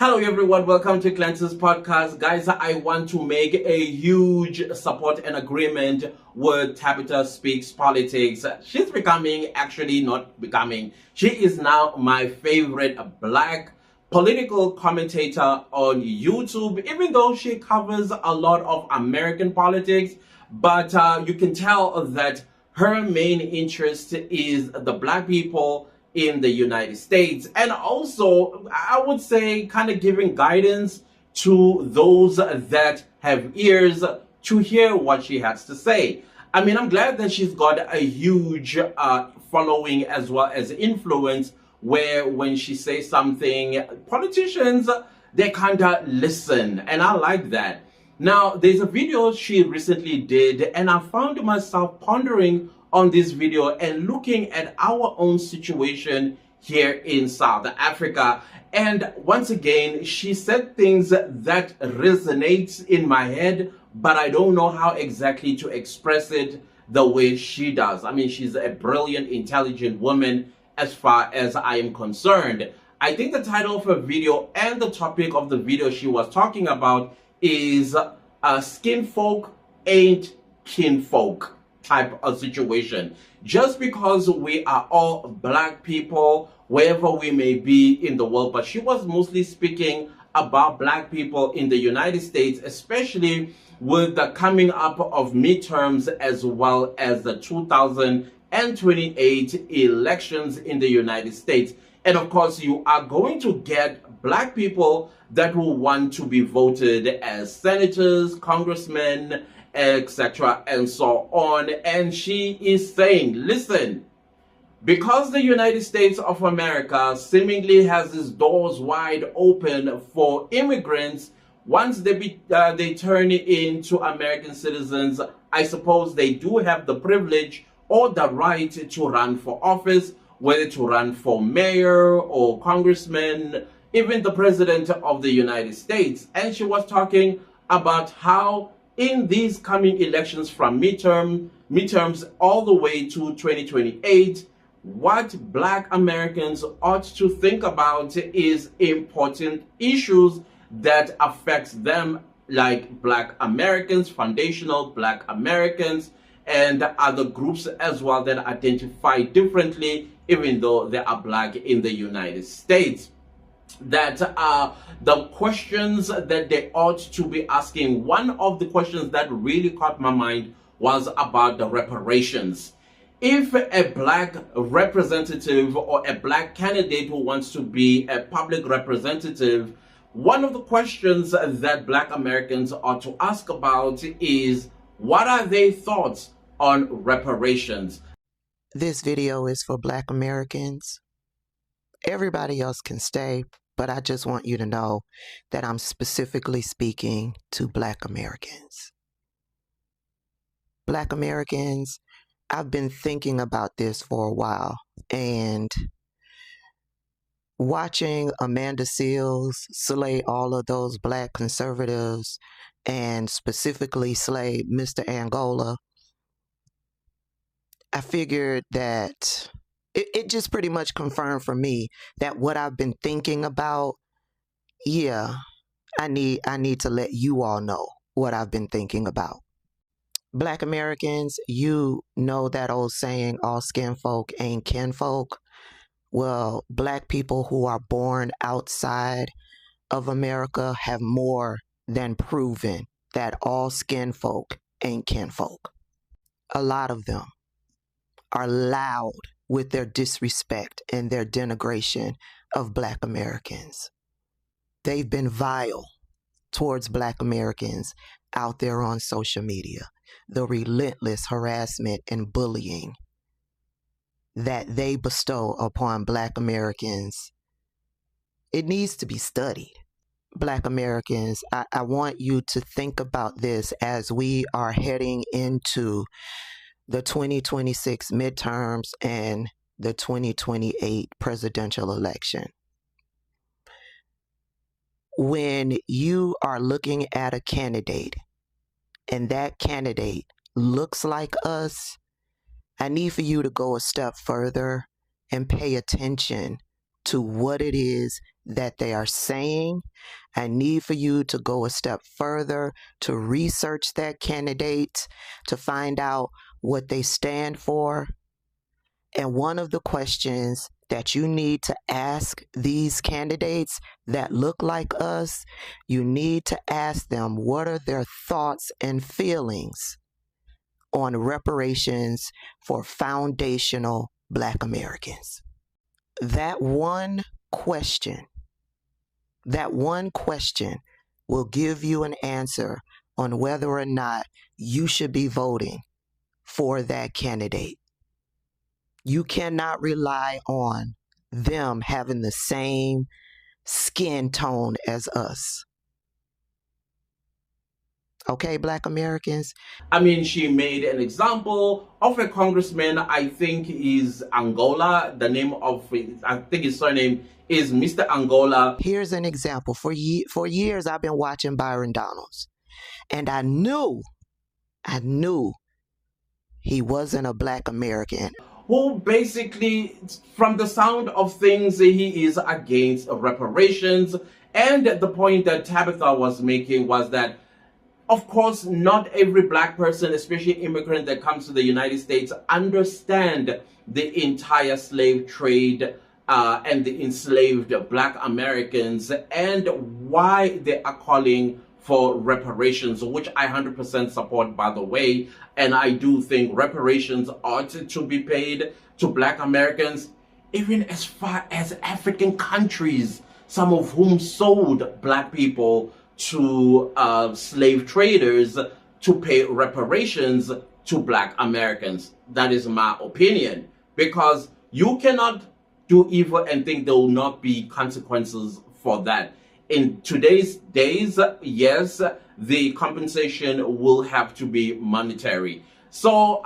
Hello everyone, welcome to Clancy's podcast. Guys, I want to make a huge support and agreement with Tabitha Speaks Politics. She is now my favorite black political commentator on YouTube, even though she covers a lot of American politics. But you can tell that her main interest is the black people in the United States, and also I would say kind of giving guidance to those that have ears to hear what she has to say. I mean, I'm glad that she's got a huge following as well as influence, where when she says something, politicians, they kind of listen, and I like that. Now, there's a video she recently did, and I found myself pondering on this video and looking at our own situation here in South Africa. And once again, she said things that resonates in my head, but I don't know how exactly to express it the way she does. I mean, she's a brilliant, intelligent woman as far as I am concerned. I think the title of her video and the topic of the video she was talking about is skin folk ain't kinfolk type of situation. Just because we are all black people wherever we may be in the world, but she was mostly speaking about black people in the United States, especially with the coming up of midterms as well as the 2028 elections in the United States. And of course, you are going to get black people that will want to be voted as senators, congressmen, etc., and so on. And she is saying, listen, because the United States of America seemingly has its doors wide open for immigrants, once they turn into American citizens, I suppose they do have the privilege or the right to run for office, whether to run for mayor or congressman, even the president of the United States. And she was talking about how in these coming elections from midterms all the way to 2028, what black Americans ought to think about is important issues that affects them, like black Americans, foundational black Americans, and other groups as well that identify differently, even though they are black in the United States. That are the questions that they ought to be asking. One of the questions that really caught my mind was about the reparations. If a black representative or a black candidate who wants to be a public representative, one of the questions that black Americans ought to ask about is, what are their thoughts on reparations? This video is for black Americans. Everybody else can stay, but I just want you to know that I'm specifically speaking to black Americans. Black Americans, I've been thinking about this for a while, and watching Amanda Seales slay all of those black conservatives and specifically slay Mr. Angola, I figured that it just pretty much confirmed for me that what I've been thinking about, yeah, I need to let you all know what I've been thinking about. Black Americans, you know that old saying, all skin folk ain't kinfolk. Well, black people who are born outside of America have more than proven that all skin folk ain't kinfolk. A lot of them are loud with their disrespect and their denigration of black Americans. They've been vile towards black Americans out there on social media. The relentless harassment and bullying that they bestow upon black Americans, it needs to be studied. Black Americans, I want you to think about this as we are heading into the 2026 midterms and the 2028 presidential election. When you are looking at a candidate and that candidate looks like us, I need for you to go a step further and pay attention to what it is that they are saying. I need for you to go a step further, to research that candidate, to find out what they stand for. And one of the questions that you need to ask these candidates that look like us, you need to ask them what are their thoughts and feelings on reparations for foundational Black Americans. That one question will give you an answer on whether or not you should be voting for that candidate. You cannot rely on them having the same skin tone as us. Okay, Black Americans? I mean, she made an example of a congressman, I think is Angola. The name of, I think his surname is Mr. Angola. Here's an example. For years, I've been watching Byron Donalds, and I knew he wasn't a Black American. Who basically, from the sound of things, he is against reparations. And the point that Tabitha was making was that, of course, not every Black person, especially immigrant that comes to the United States, understand the entire slave trade and the enslaved Black Americans and why they are calling for reparations, which I 100% support, by the way. And I do think reparations ought to be paid to Black Americans, even as far as African countries, some of whom sold Black people to slave traders to pay reparations to Black Americans. That is my opinion, because you cannot do evil and think there will not be consequences for that. In today's days, yes, the compensation will have to be monetary. So,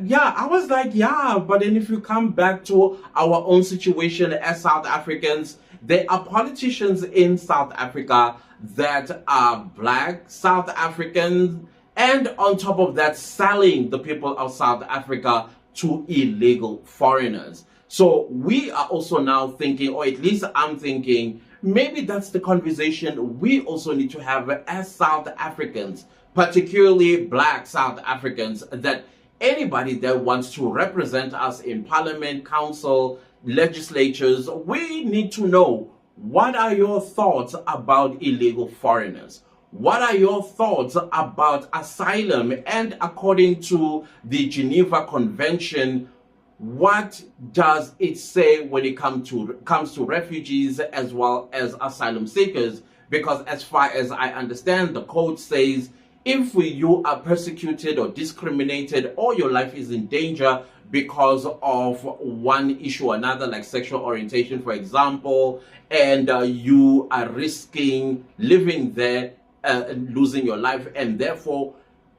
yeah, I was like, yeah, but then if you come back to our own situation as South Africans, there are politicians in South Africa that are Black South Africans, and on top of that, selling the people of South Africa to illegal foreigners. So we are also now thinking, or at least I'm thinking, maybe that's the conversation we also need to have as South Africans, particularly Black South Africans, that anybody that wants to represent us in parliament, council, legislatures, we need to know, what are your thoughts about illegal foreigners? What are your thoughts about asylum? And according to the Geneva Convention, what does it say when it comes to refugees as well as asylum seekers? Because as far as I understand, the code says if you are persecuted or discriminated or your life is in danger because of one issue or another, like sexual orientation, for example, and you are risking living there, losing your life, and therefore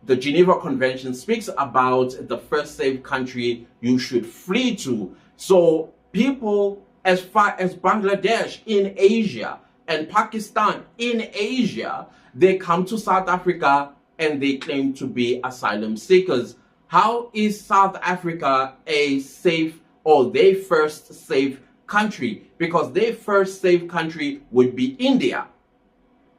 the Geneva Convention speaks about the first safe country you should flee to. So people as far as Bangladesh in Asia and Pakistan in Asia, they come to South Africa and they claim to be asylum seekers. How is South Africa a safe, or their first safe country? Because their first safe country would be India.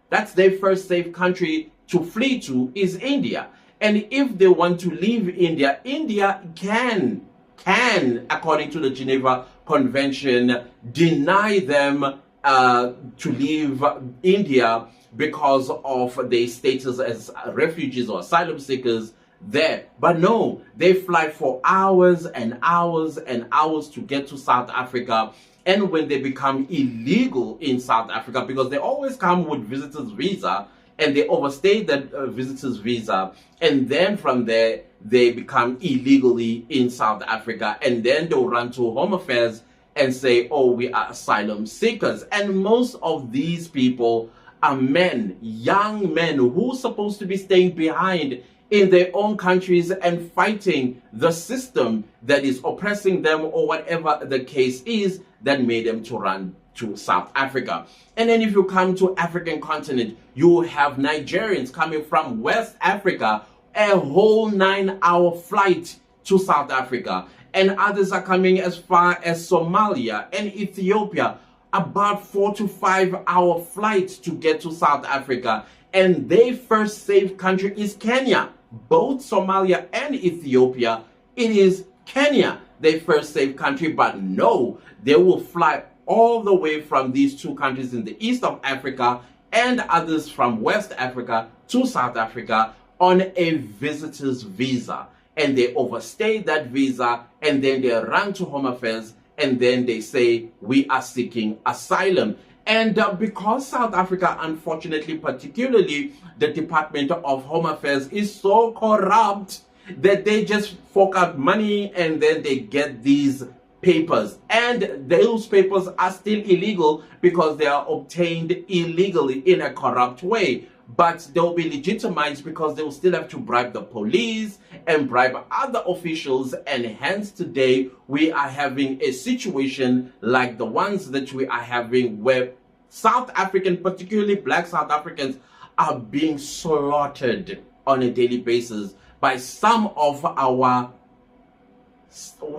That's their first safe country to flee to, is India. And if they want to leave India, India can, according to the Geneva Convention, deny them to leave India because of their status as refugees or asylum seekers there. But no, they fly for hours and hours and hours to get to South Africa. And when they become illegal in South Africa, because they always come with visitor's visa, and they overstay that visitor's visa, and then from there they become illegally in South Africa, and then they'll run to Home Affairs and say, oh, we are asylum seekers. And most of these people are men, young men, who are supposed to be staying behind in their own countries and fighting the system that is oppressing them, or whatever the case is that made them to run to South Africa. And then if you come to African continent, you have Nigerians coming from West Africa, a whole 9-hour flight to South Africa. And others are coming as far as Somalia and Ethiopia. about 4 to 5 hour flights to get to South Africa. And their first safe country is Kenya. Both Somalia and Ethiopia, it is Kenya, their first safe country. But no, they will fly all the way from these two countries in the east of Africa and others from West Africa to South Africa on a visitor's visa. And they overstay that visa, and then they run to Home Affairs, and then they say, we are seeking asylum. And because South Africa, unfortunately, particularly the Department of Home Affairs, is so corrupt that they just fork out money and then they get these papers. And those papers are still illegal because they are obtained illegally in a corrupt way. But they'll be legitimized because they will still have to bribe the police and bribe other officials. And hence today we are having a situation like the ones that we are having, where South African, particularly black South Africans, are being slaughtered on a daily basis by some of our,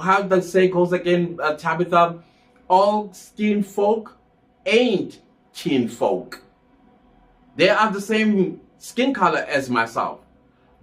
how the say goes again, Tabitha, all skin folk ain't kinfolk. They are the same skin color as myself,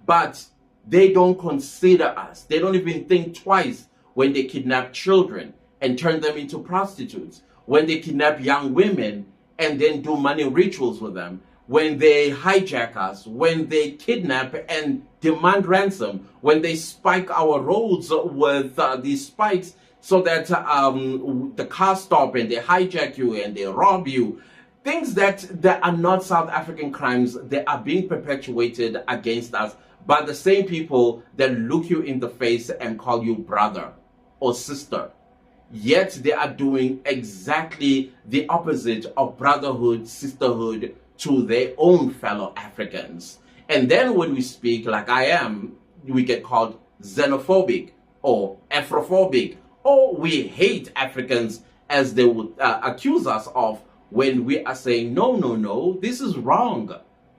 but they don't consider us. They don't even think twice when they kidnap children and turn them into prostitutes, when they kidnap young women and then do money rituals with them, when they hijack us, when they kidnap and demand ransom, when they spike our roads with these spikes so that the cars stop and they hijack you and they rob you. Things that are not South African crimes, they are being perpetuated against us by the same people that look you in the face and call you brother or sister. Yet they are doing exactly the opposite of brotherhood, sisterhood to their own fellow Africans. And then when we speak like I am, we get called xenophobic or Afrophobic, or we hate Africans as they would accuse us of, when we are saying, no, no, no, this is wrong.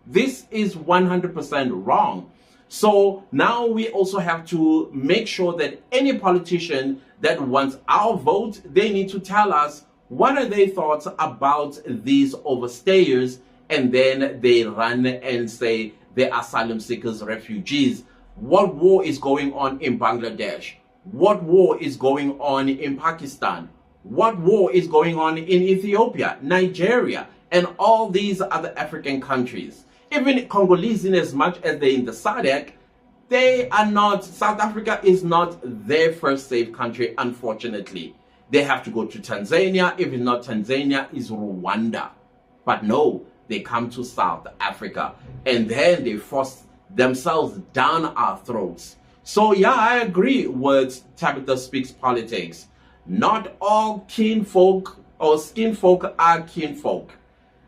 This is 100% wrong. So now we also have to make sure that any politician that wants our vote, they need to tell us what are their thoughts about these overstayers, and then they run and say they are asylum seekers, refugees. What war is going on in Bangladesh? What war is going on in Pakistan? What war is going on in Ethiopia, Nigeria, and all these other African countries? Even Congolese, in as much as they're in the SADC, they are not, South Africa is not their first safe country, unfortunately. They have to go to Tanzania. If it's not Tanzania, it's Rwanda. But no, they come to South Africa, and then they force themselves down our throats. So yeah, I agree with Tabitha Speaks Politics. Not all kinfolk or skinfolk are kinfolk.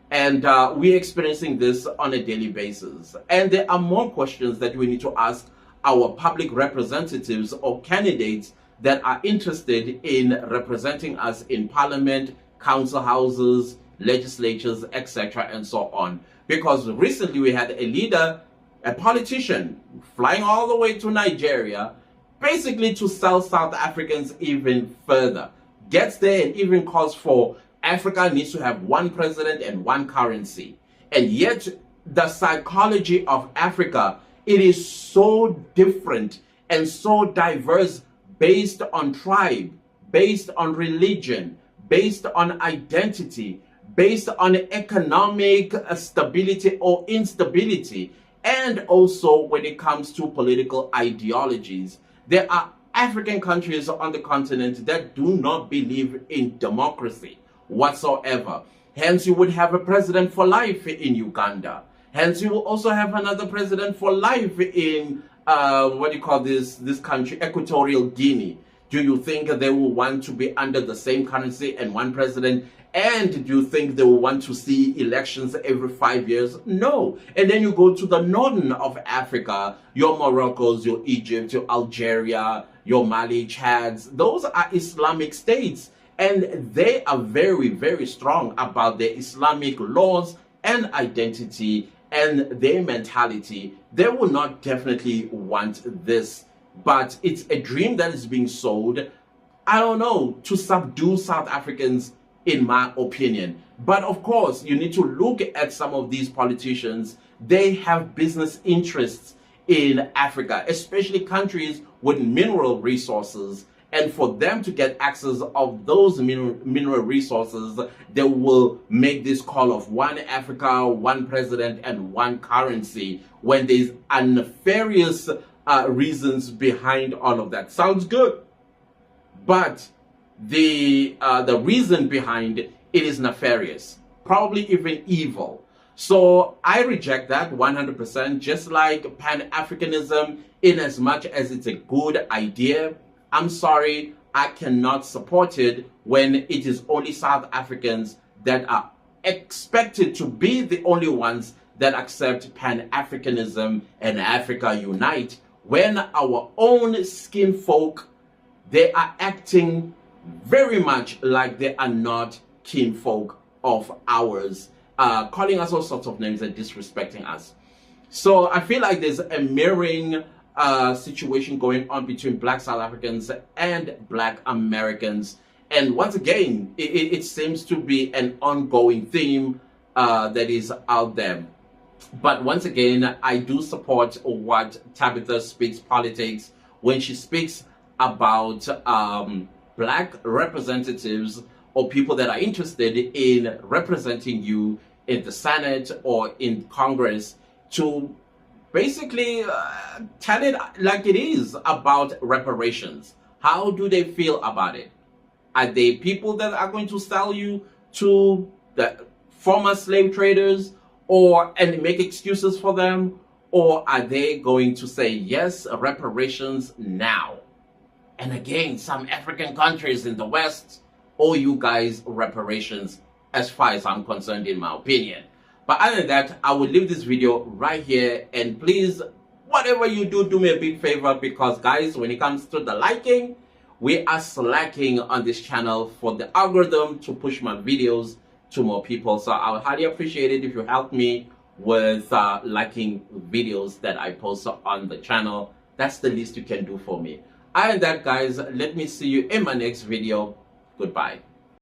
And we're experiencing this on a daily basis. And there are more questions that we need to ask our public representatives or candidates that are interested in representing us in parliament, council houses, legislatures, etc. and so on. Because recently we had a leader, a politician, flying all the way to Nigeria, basically to sell South Africans even further. Gets there and even calls for Africa needs to have one president and one currency. And yet the psychology of Africa, it is so different and so diverse, based on tribe, based on religion, based on identity, based on economic stability or instability, and also when it comes to political ideologies. There are African countries on the continent that do not believe in democracy whatsoever. Hence, you would have a president for life in Uganda. Hence, you will also have another president for life in, this country, Equatorial Guinea. Do you think they will want to be under the same currency and one president? And do you think they will want to see elections every 5 years? No. And then you go to the northern of Africa, your Moroccos, your Egypt, your Algeria, your Mali, Chads. Those are Islamic states. And they are very, very strong about their Islamic laws and identity and their mentality. They will not definitely want this. But it's a dream that is being sold, I don't know, to subdue South Africans in my opinion. But of course, you need to look at some of these politicians. They have business interests in Africa, especially countries with mineral resources. And for them to get access of those mineral resources, they will make this call of one Africa, one president, and one currency, when there's nefarious reasons behind all of that. Sounds good, but the reason behind it is nefarious, probably even evil. So I reject that 100%, just like Pan-Africanism, in as much as it's a good idea. I'm sorry, I cannot support it when it is only South Africans that are expected to be the only ones that accept Pan-Africanism and Africa Unite, when our own skin folk, they are acting very much like they are not kinfolk of ours, calling us all sorts of names and disrespecting us. So I feel like there's a mirroring situation going on between Black South Africans and Black Americans. And once again, it seems to be an ongoing theme that is out there. But once again, I do support what Tabitha speaks politics when she speaks about Black representatives or people that are interested in representing you in the Senate or in Congress, to basically tell it like it is about reparations. How do they feel about it? Are they people that are going to sell you to the former slave traders and make excuses for them? Or are they going to say, yes, reparations now? And again, some African countries in the West owe you guys reparations, as far as I'm concerned, in my opinion. But other than that, I will leave this video right here. And please, whatever you do, do me a big favor, because guys, when it comes to the liking, we are slacking on this channel for the algorithm to push my videos to more people. So I would highly appreciate it if you help me with liking videos that I post on the channel. That's the least you can do for me. Other than that, guys, let me see you in my next video. Goodbye.